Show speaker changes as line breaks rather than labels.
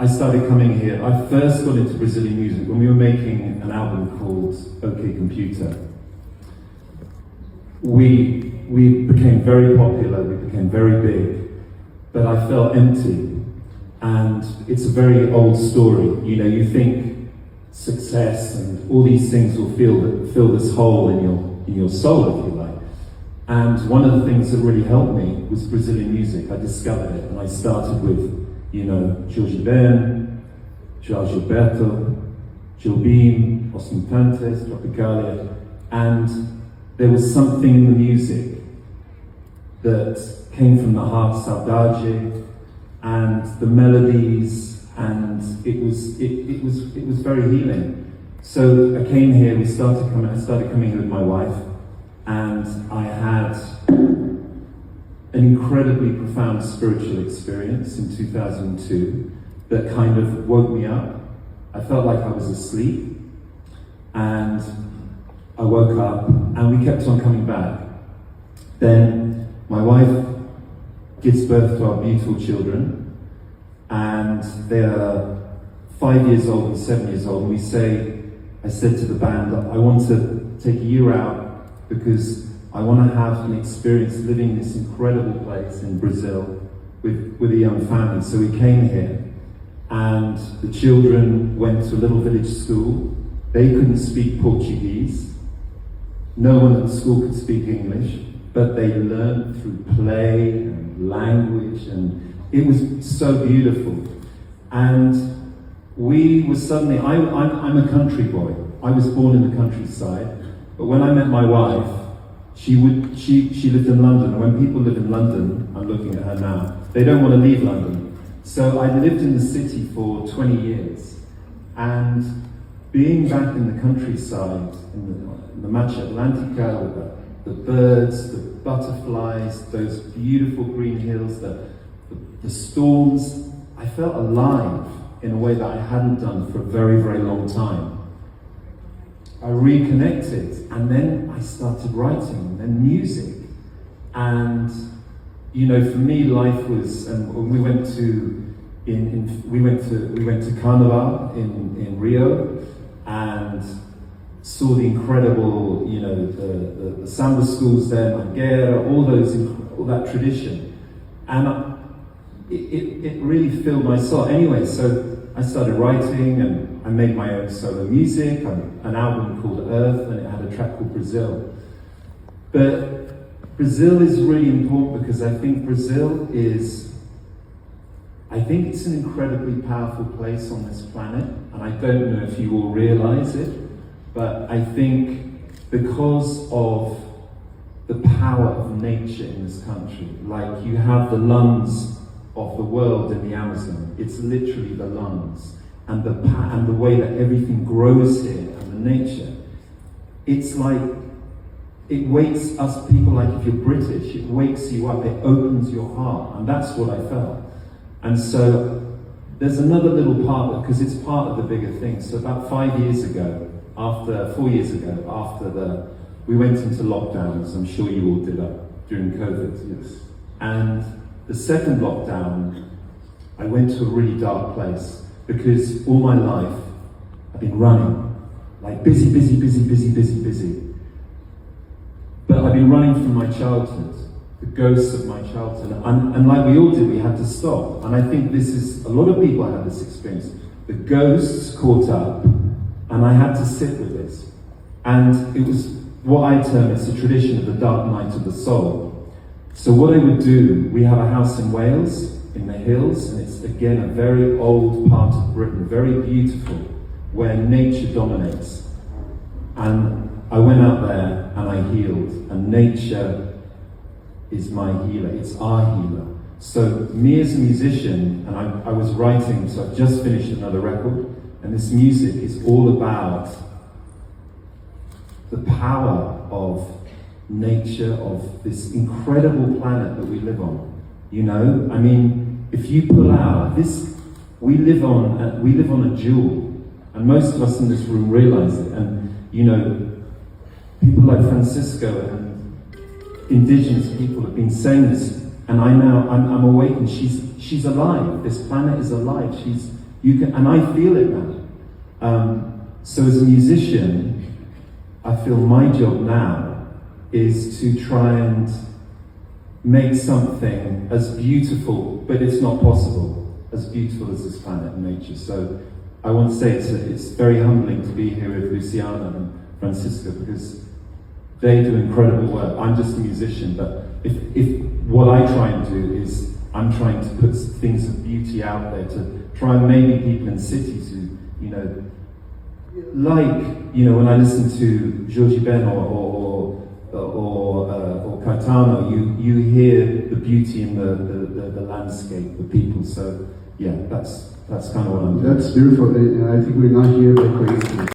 I started coming here. I first got into Brazilian music when we were making an album called OK Computer. We became very popular, we became very big, but I felt empty. And it's a very old story. You know, you think success and all these things will fill this hole in your soul, if you like. And one of the things that really helped me was Brazilian music. I discovered it, and I started with, you know, Jorge Ben, João Gilberto, Jobim, Os Mutantes, Tropicalia, and there was something in the music that came from the heart, saudade, and the melodies, and it was very healing. So I came here. I started coming here with my wife, and I had an incredibly profound spiritual experience in 2002 that kind of woke me up. I felt like I was asleep, and I woke up, and we kept on coming back. Then my wife gives birth to our beautiful children, and they're 5 years old and 7 years old. And I said to the band, I want to take a year out because I want to have an experience living in this incredible place in Brazil with a young family. So we came here, and the children went to a little village school. They couldn't speak Portuguese. No one at the school could speak English, but they learned through play and language, and it was so beautiful. And we were suddenly, I'm a country boy. I was born in the countryside, but when I met my wife, she lived in London, and when people live in London, I'm looking at her now, they don't want to leave London. So I lived in the city for 20 years, and being back in the countryside, in the Mata Atlantica, with the birds, the butterflies, those beautiful green hills, the storms, I felt alive in a way that I hadn't done for a very, very long time. I reconnected, and then I started writing, and music. And, you know, for me, life was, and we went to Carnival in Rio, and saw the incredible, you know, the samba schools there, Mangueira, all that tradition. And it really filled my soul. Anyway, so I started writing, and I made my own solo music, an album called Earth, and it had a track called Brazil. But Brazil is really important because I think it's an incredibly powerful place on this planet, and I don't know if you all realize it, but I think because of the power of nature in this country, like you have the lungs of the world in the Amazon, it's literally the lungs, and the way that everything grows here, and the nature, it's like, it wakes us people, like if you're British, it wakes you up, it opens your heart, and that's what I felt. And so there's another little part, because it's part of the bigger thing. So about 4 years ago, we went into lockdown, as I'm sure you all did during COVID. Yes. And the second lockdown, I went to a really dark place, because all my life I've been running, like busy. But I've been running from my childhood, the ghosts of my childhood, and like we all did, we had to stop. And I think a lot of people have this experience. The ghosts caught up, and I had to sit with this. And it was what I term, it's a tradition of the dark night of the soul. So what I would do, we have a house in Wales, in the hills, and it's again a very old part of Britain, very beautiful, where nature dominates. And I went out there and I healed, and nature is my healer, it's our healer. So me as a musician, and I was writing, so I've just finished another record, and this music is all about the power of nature, of this incredible planet that we live on. You know, I mean, if you pull out this, we live on a jewel, and most of us in this room realize it. And you know, people like Francisco and indigenous people have been saying this, and I'm awakened. She's alive. This planet is alive. You can, and I feel it now. So as a musician, I feel my job now is to try and make something as beautiful, but it's not possible, as beautiful as this planet and nature. So I want to say it's very humbling to be here with Luciana and Francisco, because they do incredible work. I'm just a musician, but if what I try and do is I'm trying to put things of beauty out there to try and maybe people in cities who, you know, like, you know, when I listen to Jorge Ben or Caetano, you hear the beauty in the landscape, the people. So yeah, that's kind of what I'm doing.
That's beautiful, and I think we're not here by coincidence.